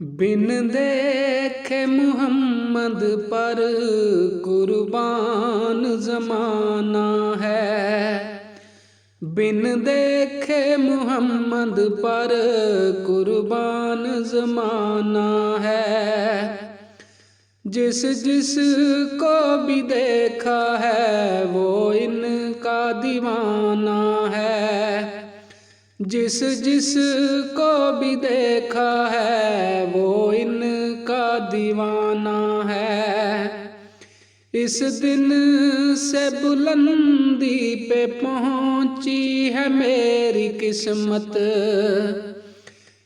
बिन देखे मुहम्मद पर कुर्बान ज़माना है। बिन देखे मुहम्मद पर कुर्बान ज़माना है। जिस जिस को भी देखा है वो इनका दीवाना है। जिस जिस को भी देखा है वो इनका दीवाना है। इस दिन से बुलंदी पे पहुंची है मेरी किस्मत।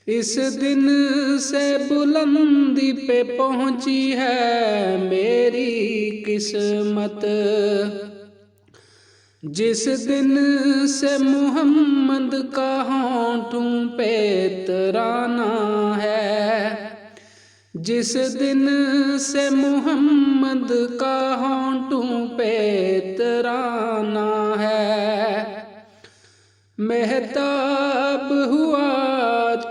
इस दिन से बुलंदी पे पहुंची है मेरी किस्मत। जिस दिन से मुहम्मद का होंठों पे तराना है। जिस दिन से मुहम्मद का होंठों पे तराना है। महताब हुआ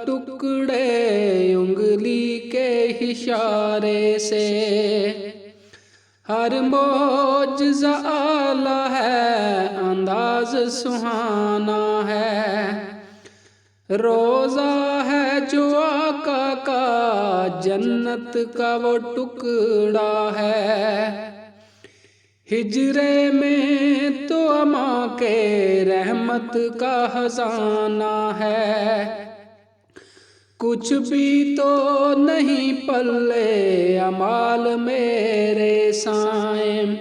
टुकड़े उंगली के इशारे से। हर मौजज़ा आला है, अंदाज़ सुहाना है। रोज़ा है जो आका का, जन्नत का वो टुकड़ा है। हिजरे में तो अमा के रहमत का खजाना है। कुछ भी तो नहीं पल्ले अमाल मेरे साईं।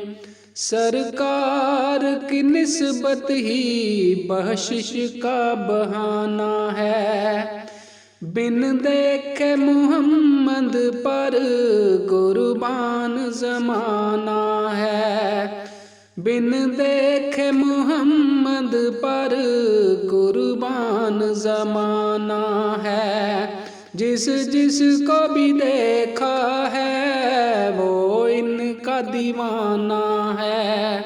सरकार की निस्बत ही बख्शिश का बहाना है। बिन देखे मुहम्मद पर कुर्बान ज़माना है। बिन देखे मुहम्मद पर कुर्बान ज़माना है। जिस जिस को भी देखा है वो इनका दीवाना है।